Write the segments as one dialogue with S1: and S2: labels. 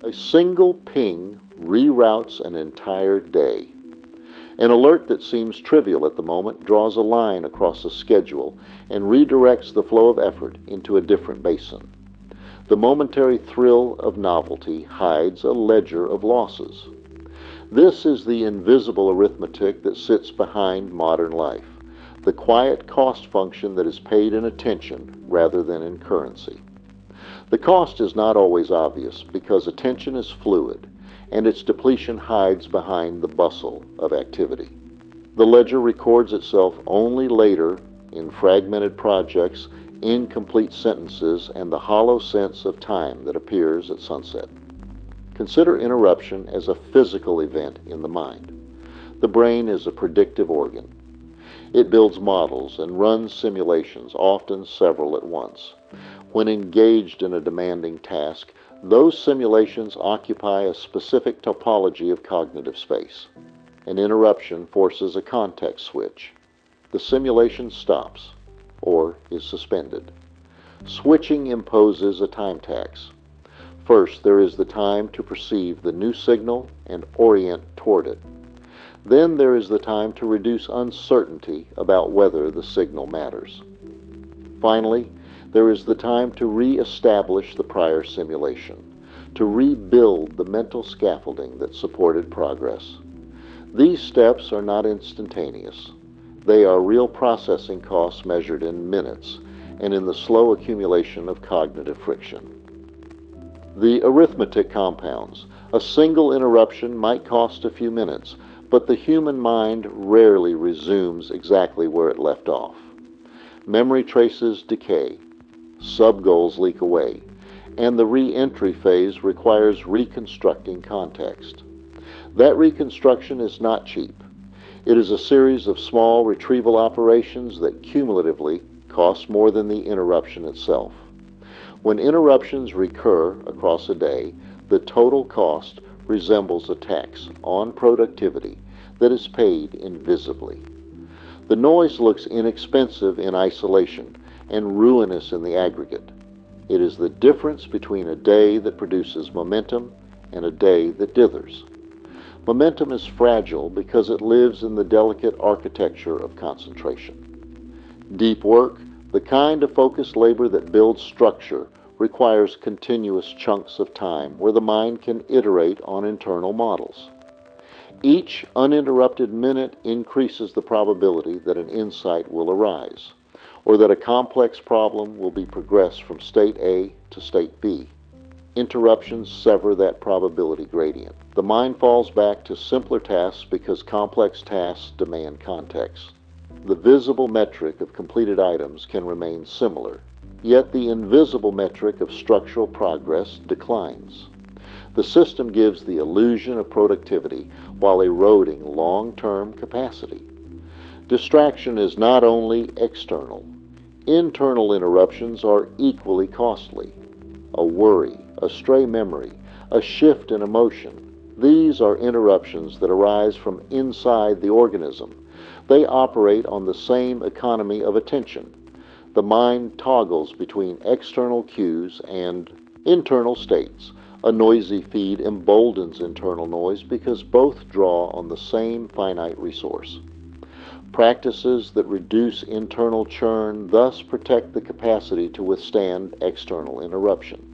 S1: A single ping reroutes an entire day. An alert that seems trivial at the moment draws a line across a schedule and redirects the flow of effort into a different basin. The momentary thrill of novelty hides a ledger of losses. This is the invisible arithmetic that sits behind modern life, the quiet cost function that is paid in attention rather than in currency. The cost is not always obvious because attention is fluid and its depletion hides behind the bustle of activity. The ledger records itself only later in fragmented projects, incomplete sentences, and the hollow sense of time that appears at sunset. Consider interruption as a physical event in the mind. The brain is a predictive organ. It builds models and runs simulations, often several at once. When engaged in a demanding task, those simulations occupy a specific topology of cognitive space. An interruption forces a context switch. The simulation stops, or is suspended. Switching imposes a time tax. First, there is the time to perceive the new signal and orient toward it. Then there is the time to reduce uncertainty about whether the signal matters. Finally, there is the time to re-establish the prior simulation, to rebuild the mental scaffolding that supported progress. These steps are not instantaneous. They are real processing costs measured in minutes and in the slow accumulation of cognitive friction. The arithmetic compounds. A single interruption might cost a few minutes, but the human mind rarely resumes exactly where it left off. Memory traces decay, sub-goals leak away, and the re-entry phase requires reconstructing context. That reconstruction is not cheap. It is a series of small retrieval operations that cumulatively cost more than the interruption itself. When interruptions recur across a day, the total cost resembles a tax on productivity that is paid invisibly. The noise looks inexpensive in isolation and ruinous in the aggregate. It is the difference between a day that produces momentum and a day that dithers. Momentum is fragile because it lives in the delicate architecture of concentration. Deep work, the kind of focused labor that builds structure, requires continuous chunks of time where the mind can iterate on internal models. Each uninterrupted minute increases the probability that an insight will arise, or that a complex problem will be progressed from state A to state B. Interruptions sever that probability gradient. The mind falls back to simpler tasks because complex tasks demand context. The visible metric of completed items can remain similar, yet the invisible metric of structural progress declines. The system gives the illusion of productivity while eroding long-term capacity. Distraction is not only external. Internal interruptions are equally costly. A worry, a stray memory, a shift in emotion. These are interruptions that arise from inside the organism. They operate on the same economy of attention. The mind toggles between external cues and internal states. A noisy feed emboldens internal noise because both draw on the same finite resource. Practices that reduce internal churn thus protect the capacity to withstand external interruption.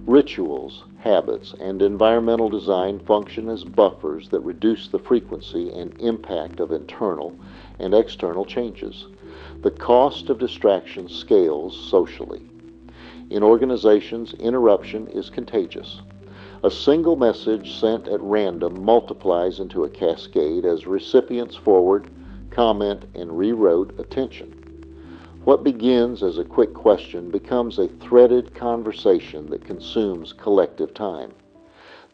S1: Rituals, habits, and environmental design function as buffers that reduce the frequency and impact of internal and external changes. The cost of distraction scales socially. In organizations, interruption is contagious. A single message sent at random multiplies into a cascade as recipients forward, comment, and reroute attention. What begins as a quick question becomes a threaded conversation that consumes collective time.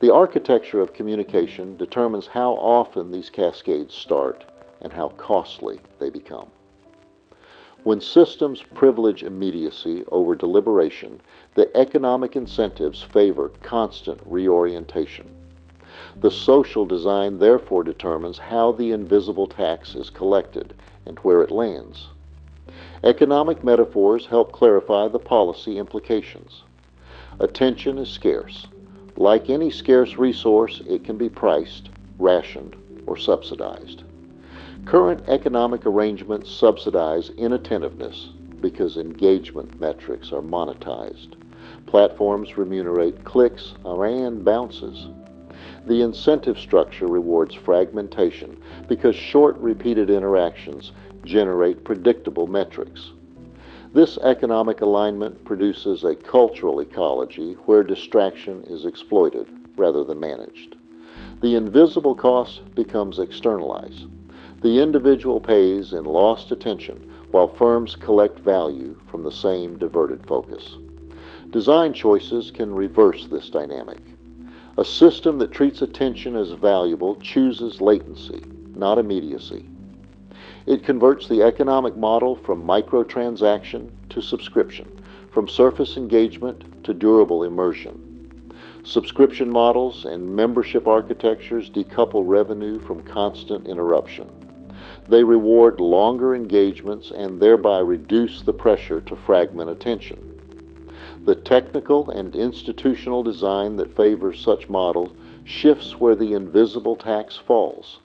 S1: The architecture of communication determines how often these cascades start and how costly they become. When systems privilege immediacy over deliberation, the economic incentives favor constant reorientation. The social design therefore determines how the invisible tax is collected and where it lands. Economic metaphors help clarify the policy implications. Attention is scarce. Like any scarce resource, it can be priced, rationed, or subsidized. Current economic arrangements subsidize inattentiveness because engagement metrics are monetized. Platforms remunerate clicks and bounces. The incentive structure rewards fragmentation because short, repeated interactions generate predictable metrics. This economic alignment produces a cultural ecology where distraction is exploited rather than managed. The invisible cost becomes externalized. The individual pays in lost attention while firms collect value from the same diverted focus. Design choices can reverse this dynamic. A system that treats attention as valuable chooses latency, not immediacy. It converts the economic model from microtransaction to subscription, from surface engagement to durable immersion. Subscription models and membership architectures decouple revenue from constant interruption. They reward longer engagements and thereby reduce the pressure to fragment attention. The technical and institutional design that favors such models shifts where the invisible tax falls.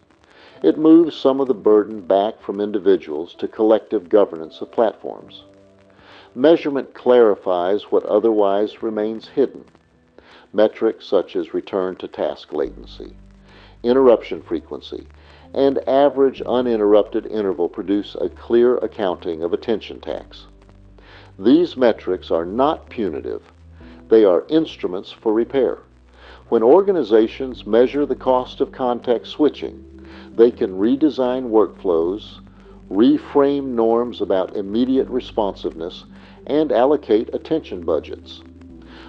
S1: It moves some of the burden back from individuals to collective governance of platforms. Measurement clarifies what otherwise remains hidden. Metrics such as return to task latency, interruption frequency, and average uninterrupted interval produce a clear accounting of attention tax. These metrics are not punitive. They are instruments for repair. When organizations measure the cost of context switching, they can redesign workflows, reframe norms about immediate responsiveness, and allocate attention budgets.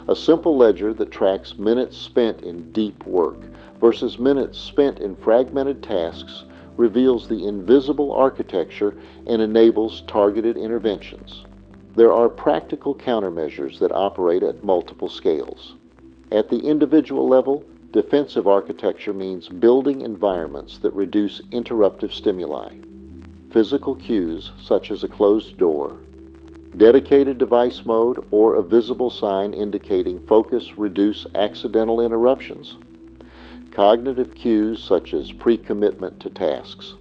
S1: A simple ledger that tracks minutes spent in deep work versus minutes spent in fragmented tasks reveals the invisible architecture and enables targeted interventions. There are practical countermeasures that operate at multiple scales. At the individual level, defensive architecture means building environments that reduce interruptive stimuli. Physical cues, such as a closed door, dedicated device mode, or a visible sign indicating focus reduce accidental interruptions. Cognitive cues, such as pre-commitment to tasks,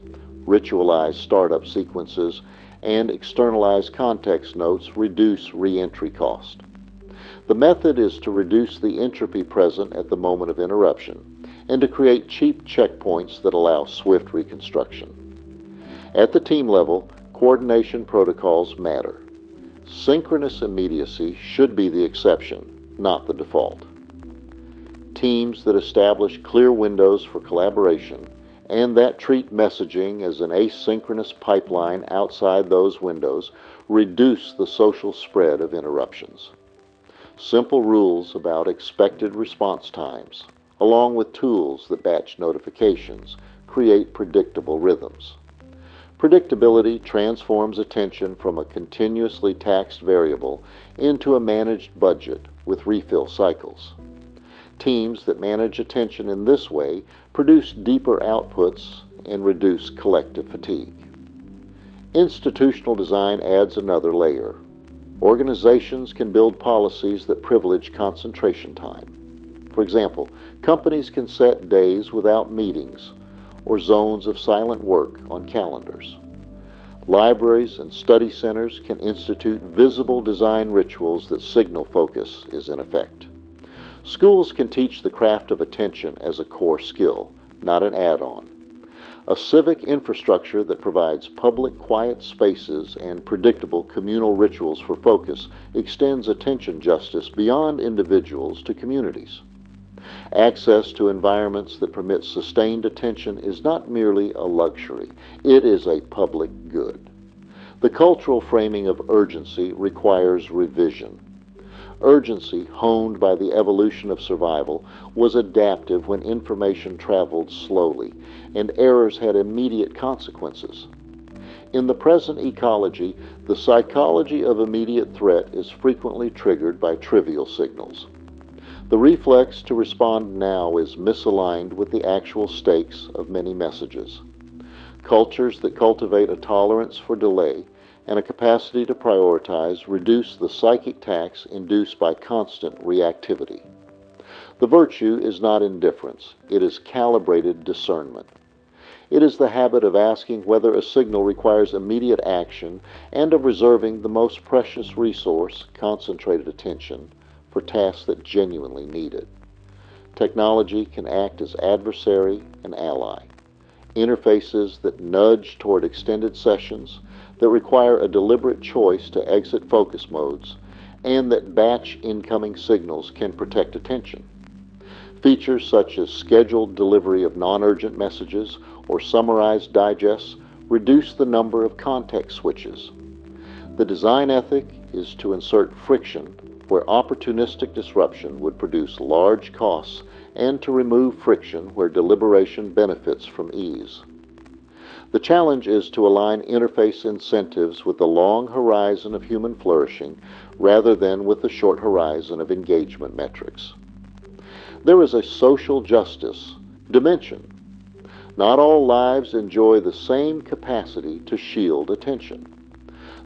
S1: ritualized startup sequences, and externalized context notes reduce re-entry cost. The method is to reduce the entropy present at the moment of interruption and to create cheap checkpoints that allow swift reconstruction. At the team level, coordination protocols matter. Synchronous immediacy should be the exception, not the default. Teams that establish clear windows for collaboration and that treat messaging as an asynchronous pipeline outside those windows reduce the social spread of interruptions. Simple rules about expected response times, along with tools that batch notifications, create predictable rhythms. Predictability transforms attention from a continuously taxed variable into a managed budget with refill cycles. Teams that manage attention in this way produce deeper outputs and reduce collective fatigue. Institutional design adds another layer. Organizations can build policies that privilege concentration time. For example, companies can set days without meetings or zones of silent work on calendars. Libraries and study centers can institute visible design rituals that signal focus is in effect. Schools can teach the craft of attention as a core skill, not an add-on. A civic infrastructure that provides public quiet spaces and predictable communal rituals for focus extends attention justice beyond individuals to communities. Access to environments that permit sustained attention is not merely a luxury, it is a public good. The cultural framing of urgency requires revision. Urgency, honed by the evolution of survival, was adaptive when information traveled slowly and errors had immediate consequences. In the present ecology, the psychology of immediate threat is frequently triggered by trivial signals. The reflex to respond now is misaligned with the actual stakes of many messages. Cultures that cultivate a tolerance for delay and a capacity to prioritize reduce the psychic tax induced by constant reactivity. The virtue is not indifference, it is calibrated discernment. It is the habit of asking whether a signal requires immediate action and of reserving the most precious resource, concentrated attention, for tasks that genuinely need it. Technology can act as adversary and ally. Interfaces that nudge toward extended sessions, that require a deliberate choice to exit focus modes, and that batch incoming signals can protect attention. Features such as scheduled delivery of non-urgent messages or summarized digests reduce the number of context switches. The design ethic is to insert friction where opportunistic disruption would produce large costs and to remove friction where deliberation benefits from ease. The challenge is to align interface incentives with the long horizon of human flourishing rather than with the short horizon of engagement metrics. There is a social justice dimension. Not all lives enjoy the same capacity to shield attention.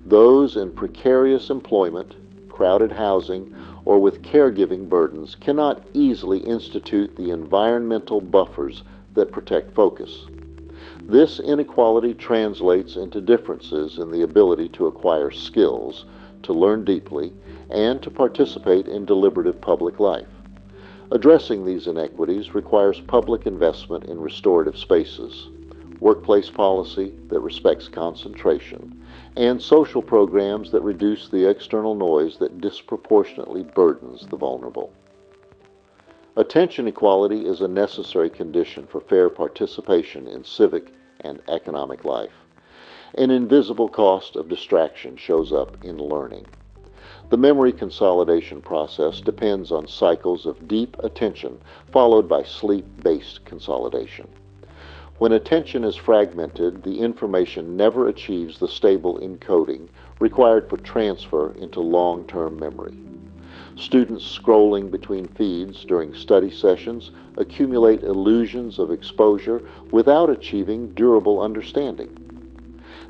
S1: Those in precarious employment, crowded housing, or with caregiving burdens cannot easily institute the environmental buffers that protect focus. This inequality translates into differences in the ability to acquire skills, to learn deeply, and to participate in deliberative public life. Addressing these inequities requires public investment in restorative spaces, workplace policy that respects concentration, and social programs that reduce the external noise that disproportionately burdens the vulnerable. Attention equality is a necessary condition for fair participation in civic and economic life. An invisible cost of distraction shows up in learning. The memory consolidation process depends on cycles of deep attention followed by sleep-based consolidation. When attention is fragmented, the information never achieves the stable encoding required for transfer into long-term memory. Students scrolling between feeds during study sessions accumulate illusions of exposure without achieving durable understanding.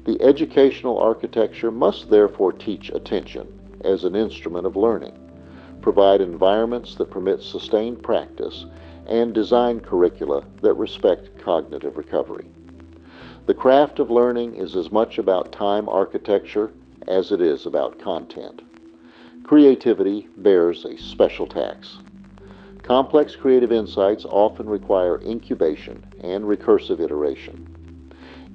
S1: The educational architecture must therefore teach attention as an instrument of learning, provide environments that permit sustained practice, and design curricula that respect cognitive recovery. The craft of learning is as much about time architecture as it is about content. Creativity bears a special tax. Complex creative insights often require incubation and recursive iteration.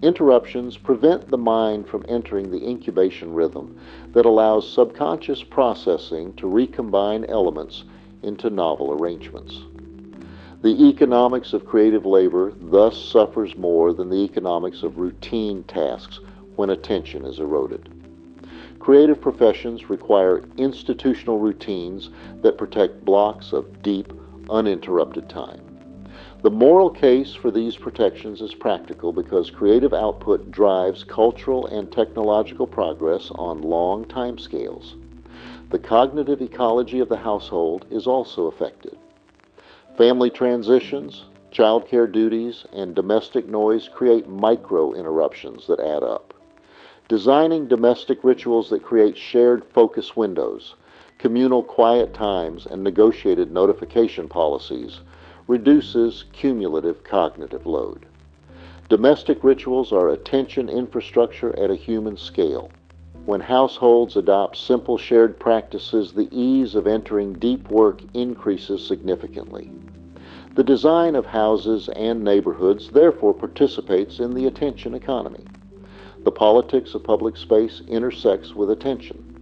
S1: Interruptions prevent the mind from entering the incubation rhythm that allows subconscious processing to recombine elements into novel arrangements. The economics of creative labor thus suffers more than the economics of routine tasks when attention is eroded. Creative professions require institutional routines that protect blocks of deep, uninterrupted time. The moral case for these protections is practical because creative output drives cultural and technological progress on long timescales. The cognitive ecology of the household is also affected. Family transitions, childcare duties, and domestic noise create micro-interruptions that add up. Designing domestic rituals that create shared focus windows, communal quiet times, and negotiated notification policies reduces cumulative cognitive load. Domestic rituals are attention infrastructure at a human scale. When households adopt simple shared practices, the ease of entering deep work increases significantly. The design of houses and neighborhoods therefore participates in the attention economy. The politics of public space intersects with attention.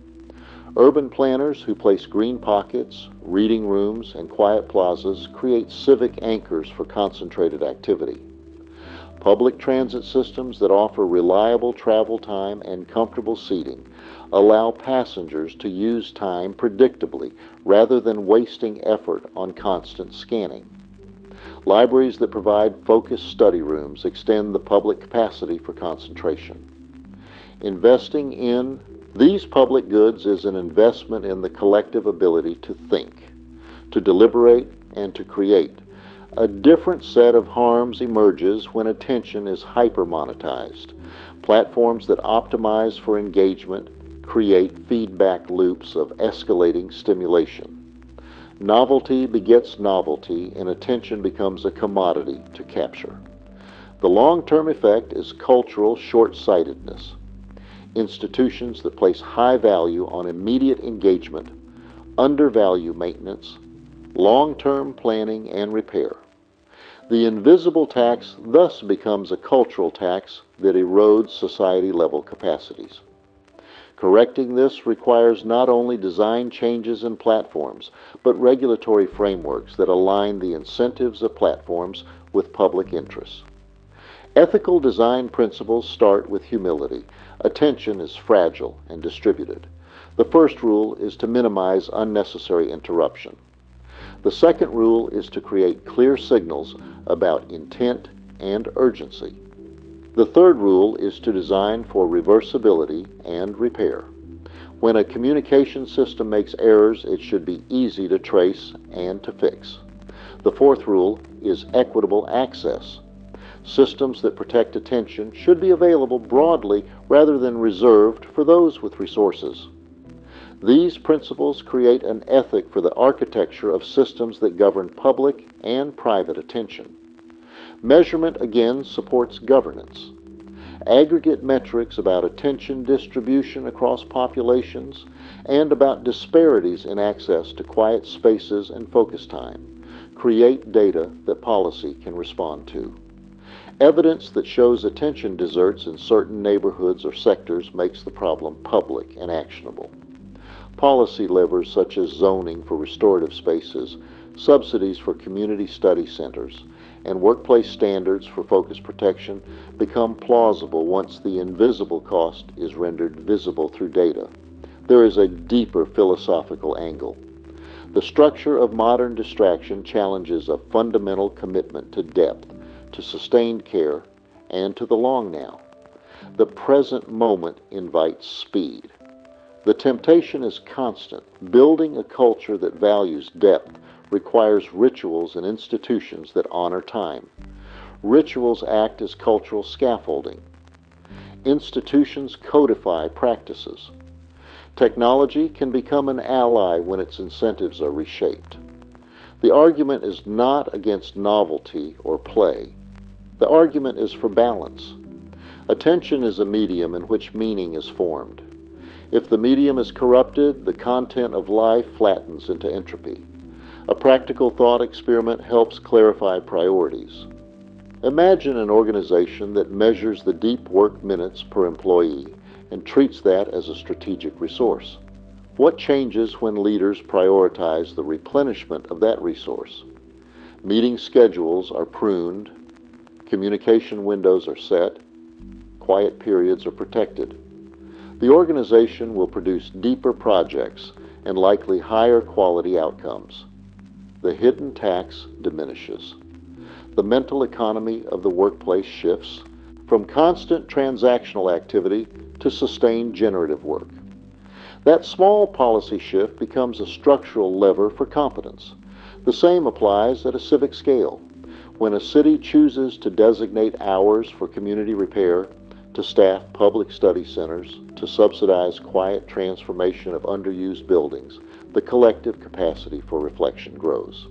S1: Urban planners who place green pockets, reading rooms, and quiet plazas create civic anchors for concentrated activity. Public transit systems that offer reliable travel time and comfortable seating allow passengers to use time predictably rather than wasting effort on constant scanning. Libraries that provide focused study rooms extend the public capacity for concentration. Investing in these public goods is an investment in the collective ability to think. to deliberate, and to create. A different set of harms emerges when attention is hyper-monetized. Platforms that optimize for engagement create feedback loops of escalating stimulation. Novelty begets novelty, and attention becomes a commodity to capture. The long-term effect is cultural short-sightedness. Institutions that place high value on immediate engagement undervalue maintenance, long-term planning, and repair. The invisible tax thus becomes a cultural tax that erodes society-level capacities. Correcting this requires not only design changes in platforms, but regulatory frameworks that align the incentives of platforms with public interests. Ethical design principles start with humility. Attention is fragile and distributed. The first rule is to minimize unnecessary interruption. The second rule is to create clear signals about intent and urgency. The third rule is to design for reversibility and repair. When a communication system makes errors, it should be easy to trace and to fix. The fourth rule is equitable access. Systems that protect attention should be available broadly rather than reserved for those with resources. These principles create an ethic for the architecture of systems that govern public and private attention. Measurement again supports governance. Aggregate metrics about attention distribution across populations and about disparities in access to quiet spaces and focus time create data that policy can respond to. Evidence that shows attention deserts in certain neighborhoods or sectors makes the problem public and actionable. Policy levers such as zoning for restorative spaces, subsidies for community study centers, and workplace standards for focus protection become plausible once the invisible cost is rendered visible through data. There is a deeper philosophical angle. The structure of modern distraction challenges a fundamental commitment to depth, to sustained care, and to the long now. The present moment invites speed. The temptation is constant. Building a culture that values depth requires rituals and institutions that honor time. Rituals act as cultural scaffolding. Institutions codify practices. Technology can become an ally when its incentives are reshaped. The argument is not against novelty or play. The argument is for balance. Attention is a medium in which meaning is formed. If the medium is corrupted, the content of life flattens into entropy. A practical thought experiment helps clarify priorities. Imagine an organization that measures the deep work minutes per employee and treats that as a strategic resource. What changes when leaders prioritize the replenishment of that resource? Meeting schedules are pruned, communication windows are set, quiet periods are protected. The organization will produce deeper projects and likely higher quality outcomes. The hidden tax diminishes. The mental economy of the workplace shifts from constant transactional activity to sustained generative work. That small policy shift becomes a structural lever for competence. The same applies at a civic scale. When a city chooses to designate hours for community repair, to staff public study centers, to subsidize quiet transformation of underused buildings, the collective capacity for reflection grows.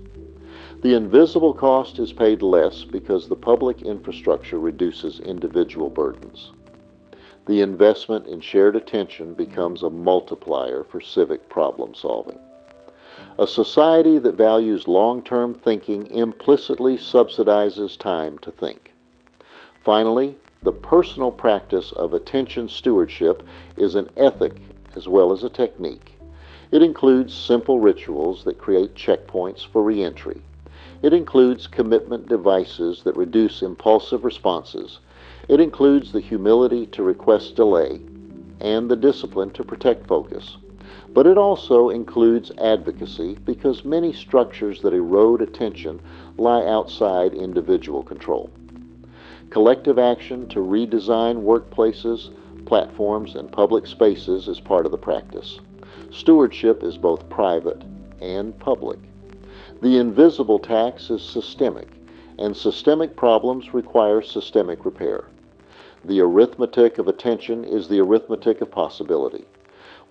S1: The invisible cost is paid less because the public infrastructure reduces individual burdens. The investment in shared attention becomes a multiplier for civic problem solving. A society that values long-term thinking implicitly subsidizes time to think. Finally, the personal practice of attention stewardship is an ethic as well as a technique. It includes simple rituals that create checkpoints for reentry. It includes commitment devices that reduce impulsive responses. It includes the humility to request delay and the discipline to protect focus. But it also includes advocacy because many structures that erode attention lie outside individual control. Collective action to redesign workplaces, platforms, and public spaces is part of the practice. Stewardship is both private and public. The invisible tax is systemic, and systemic problems require systemic repair. The arithmetic of attention is the arithmetic of possibility.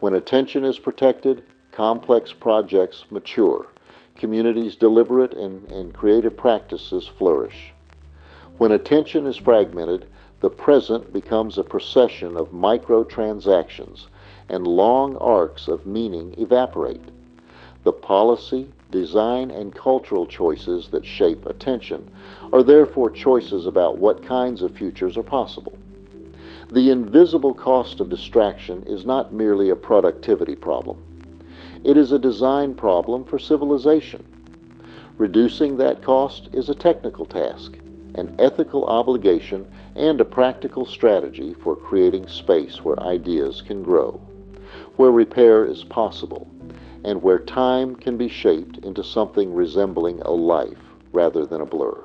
S1: When attention is protected, complex projects mature. Communities' deliberate and creative practices flourish. When attention is fragmented, the present becomes a procession of microtransactions, and long arcs of meaning evaporate. The policy, design, and cultural choices that shape attention are therefore choices about what kinds of futures are possible. The invisible cost of distraction is not merely a productivity problem. It is a design problem for civilization. Reducing that cost is a technical task, an ethical obligation, and a practical strategy for creating space where ideas can grow, where repair is possible, and where time can be shaped into something resembling a life rather than a blur.